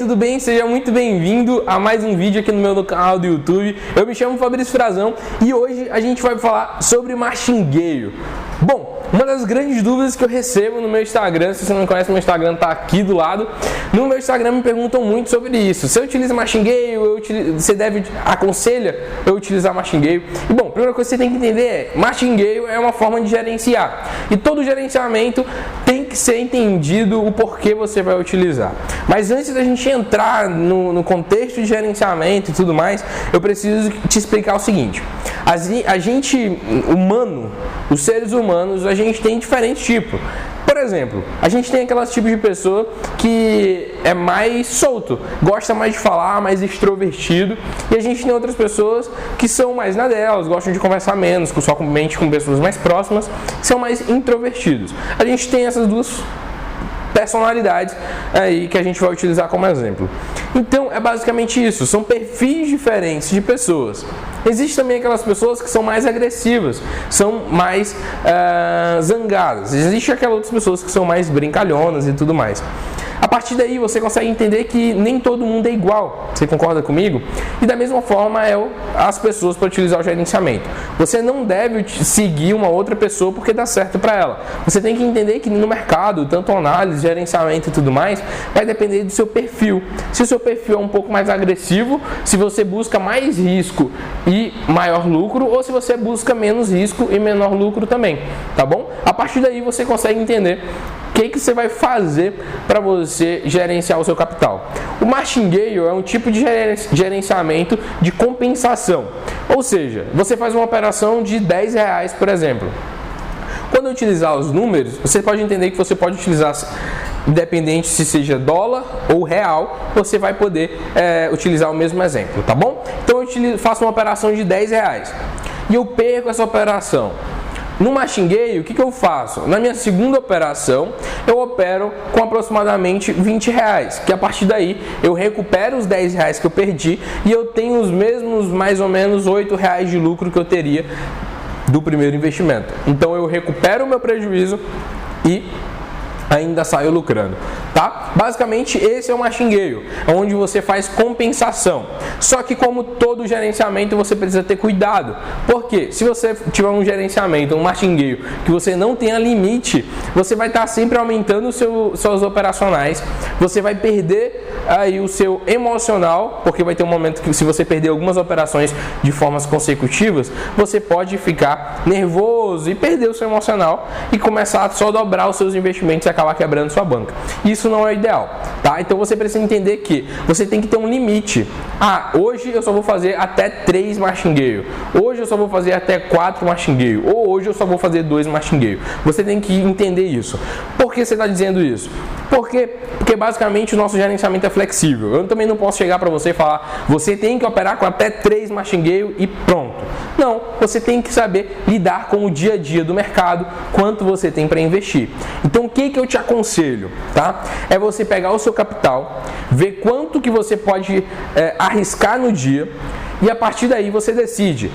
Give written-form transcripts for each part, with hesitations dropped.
tudo bem? Seja muito bem-vindo a mais um vídeo aqui no meu canal do YouTube. Eu me chamo Fabrício Frazão e hoje a gente vai falar sobre martingale. Bom, uma das grandes dúvidas que eu recebo no meu Instagram, se você não conhece, meu Instagram tá aqui do lado. No meu Instagram me perguntam muito sobre isso. Se eu utilizo martingale, você aconselha eu utilizar martingale? E bom, a primeira coisa que você tem que entender é, martingale é uma forma de gerenciar. E todo gerenciamento tem que ser entendido o porquê você vai utilizar. Mas antes da gente entrar no contexto de gerenciamento e tudo mais, eu preciso te explicar o seguinte. A gente humano, os seres humanos, a gente tem diferentes tipos. Por exemplo, a gente tem aquelas tipos de pessoa que é mais solto, gosta mais de falar, mais extrovertido, e a gente tem outras pessoas que são mais na delas, gostam de conversar menos, somente com pessoas mais próximas, que são mais introvertidos. A gente tem essas duas personalidades aí que a gente vai utilizar como exemplo. Então é basicamente isso, são perfis diferentes de pessoas. Existem também aquelas pessoas que são mais agressivas, são mais zangadas. Existem aquelas outras pessoas que são mais brincalhonas e tudo mais. A partir daí você consegue entender que nem todo mundo é igual. Você concorda comigo? E da mesma forma as pessoas para utilizar o gerenciamento. Você não deve seguir uma outra pessoa porque dá certo para ela. Você tem que entender que no mercado, tanto análise, gerenciamento e tudo mais, vai depender do seu perfil. Se o seu perfil é um pouco mais agressivo, se você busca mais risco e maior lucro, ou se você busca menos risco e menor lucro também, tá bom? A partir daí você consegue entender o que você vai fazer para você gerenciar o seu capital. O martingale é um tipo de gerenciamento de compensação. Ou seja, você faz uma operação de R$10, por exemplo. Quando utilizar os números, você pode entender que você pode utilizar, independente se seja dólar ou real, você vai poder utilizar o mesmo exemplo, tá bom? Então eu faço uma operação de R$10 e eu perco essa operação. No martingale, o que eu faço? Na minha segunda operação, eu opero com aproximadamente R$20, que a partir daí eu recupero os R$10 que eu perdi e eu tenho os mesmos, mais ou menos, R$8 de lucro que eu teria do primeiro investimento. Então eu recupero o meu prejuízo e ainda saio lucrando, tá? Basicamente esse é o martingale, onde você faz compensação. Só que como todo gerenciamento você precisa ter cuidado, porque se você tiver um gerenciamento, um martingale, que você não tenha limite, você vai estar sempre aumentando suas operacionais, você vai perder aí o seu emocional, porque vai ter um momento que se você perder algumas operações de formas consecutivas, você pode ficar nervoso e perder o seu emocional e começar a só dobrar os seus investimentos e acabar quebrando sua banca. Isso não é ideal, tá? Então você precisa entender que você tem que ter um limite. Hoje eu só vou fazer até 3 martingale. Hoje eu só vou fazer até 4 martingale. Ou hoje eu só vou fazer 2 martingale. Você tem que entender isso. Por que você está dizendo isso? Porque basicamente o nosso gerenciamento é flexível. Eu também não posso chegar para você e falar, você tem que operar com até 3 martingale e pronto. Não, você tem que saber lidar com o dia a dia do mercado, quanto você tem para investir. Então o que eu te aconselho, tá? É você pegar o seu capital, ver quanto que você pode arriscar no dia e a partir daí você decide.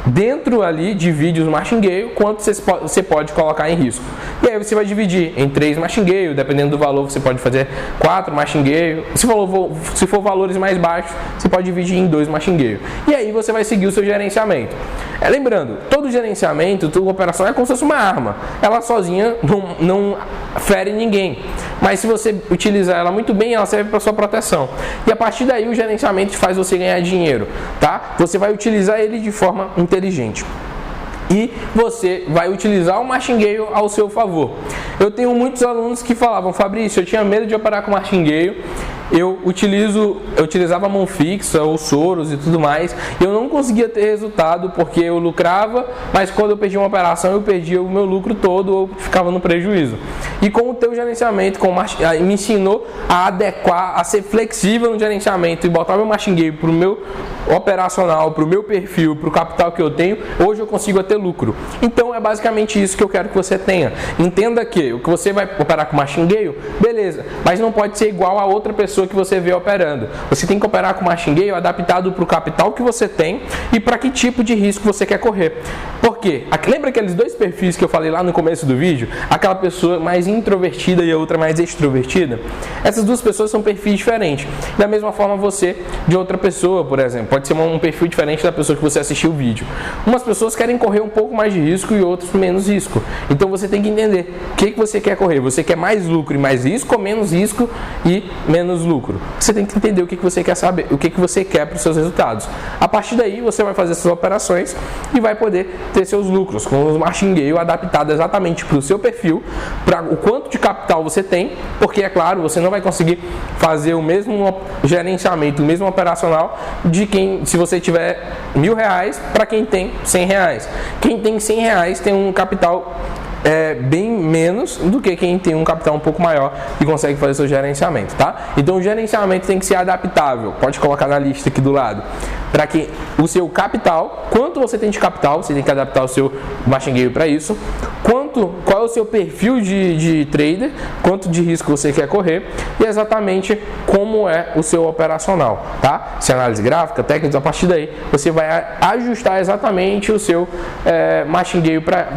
Dentro ali divide os martingale, quanto você pode colocar em risco. E aí você vai dividir em 3 martingale, dependendo do valor você pode fazer 4 martingale. Se for valores mais baixos, você pode dividir em 2 martingale. E aí você vai seguir o seu gerenciamento. Lembrando, todo gerenciamento, toda operação é como se fosse uma arma. Ela sozinha não fere ninguém. Mas se você utilizar ela muito bem, ela serve para sua proteção. E a partir daí o gerenciamento faz você ganhar dinheiro, tá? Você vai utilizar ele de forma inteligente. E você vai utilizar o martingale ao seu favor. Eu tenho muitos alunos que falavam, Fabrício, eu tinha medo de operar com martingale. Eu utilizava mão fixa ou Soros e tudo mais, e eu não conseguia ter resultado porque eu lucrava, mas quando eu perdi uma operação eu perdia o meu lucro todo ou ficava no prejuízo. E com o teu gerenciamento, me ensinou a adequar, a ser flexível no gerenciamento e botar meu martingale para o meu operacional, para o meu perfil, para o capital que eu tenho. Hoje eu consigo ter lucro. Então é basicamente isso que eu quero que você tenha. Entenda que o que você vai operar com martingale, beleza, mas não pode ser igual a outra pessoa que você vê operando. Você tem que operar com martingale adaptado para o capital que você tem e para que tipo de risco você quer correr. Porque quê? Lembra aqueles dois perfis que eu falei lá no começo do vídeo? Aquela pessoa mais introvertida e a outra mais extrovertida? Essas duas pessoas são perfis diferentes. Da mesma forma você de outra pessoa, por exemplo. Pode ser um perfil diferente da pessoa que você assistiu o vídeo. Umas pessoas querem correr um pouco mais de risco e outros menos risco. Então você tem que entender o que você quer correr. Você quer mais lucro e mais risco ou menos risco e menos lucro? Você tem que entender o que você quer saber, o que você quer para os seus resultados. A partir daí você vai fazer essas operações e vai poder ter seus lucros com o martingale adaptado exatamente para o seu perfil, para o quanto de capital você tem, porque é claro, você não vai conseguir fazer o mesmo gerenciamento, o mesmo operacional de quem, se você tiver R$1.000 para quem tem R$100. Quem tem R$100 tem um capital bem menos do que quem tem um capital um pouco maior e consegue fazer seu gerenciamento, tá? Então o gerenciamento tem que ser adaptável, pode colocar na lista aqui do lado, para que o seu capital, quanto você tem de capital, você tem que adaptar o seu martingale para isso, qual é o seu perfil de trader, quanto de risco você quer correr e exatamente como é o seu operacional, tá? Se análise gráfica, técnica, a partir daí você vai ajustar exatamente o seu martingale para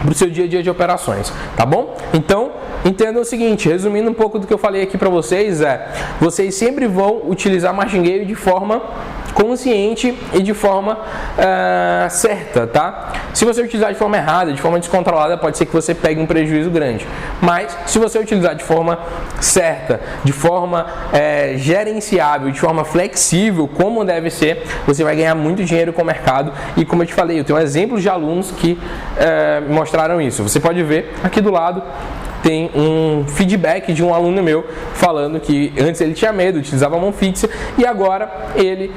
o seu dia a dia de operações, tá bom? Então, entenda o seguinte, resumindo um pouco do que eu falei aqui para vocês, vocês sempre vão utilizar martingale de forma consciente e de forma certa, tá? Se você utilizar de forma errada, de forma descontrolada, pode ser que você pegue um prejuízo grande. Mas, se você utilizar de forma certa, de forma gerenciável, de forma flexível, como deve ser, você vai ganhar muito dinheiro com o mercado. E como eu te falei, eu tenho exemplos de alunos que mostraram isso. Você pode ver aqui do lado, tem um feedback de um aluno meu falando que antes ele tinha medo, utilizava a mão fixa e agora ele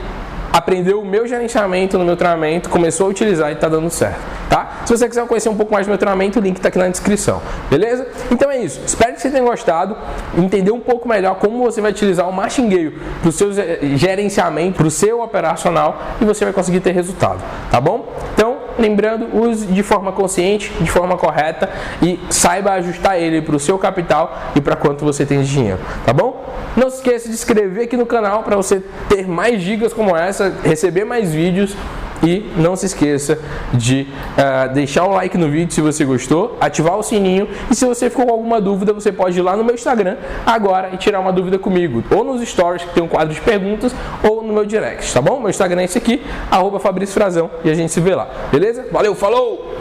aprendeu o meu gerenciamento no meu treinamento, começou a utilizar e está dando certo, tá? Se você quiser conhecer um pouco mais do meu treinamento, o link está aqui na descrição, beleza? Então é isso, espero que você tenha gostado, entender um pouco melhor como você vai utilizar o martingale para o seu gerenciamento, para o seu operacional e você vai conseguir ter resultado, tá bom? Então, lembrando, use de forma consciente, de forma correta e saiba ajustar ele para o seu capital e para quanto você tem de dinheiro, tá bom? Não se esqueça de se inscrever aqui no canal para você ter mais dicas como essa, receber mais vídeos e não se esqueça de deixar um like no vídeo se você gostou, ativar o sininho e se você ficou com alguma dúvida você pode ir lá no meu Instagram agora e tirar uma dúvida comigo, ou nos stories que tem um quadro de perguntas ou no meu direct, tá bom? Meu Instagram é esse aqui, @FabrícioFrazão e a gente se vê lá, beleza? Valeu, falou!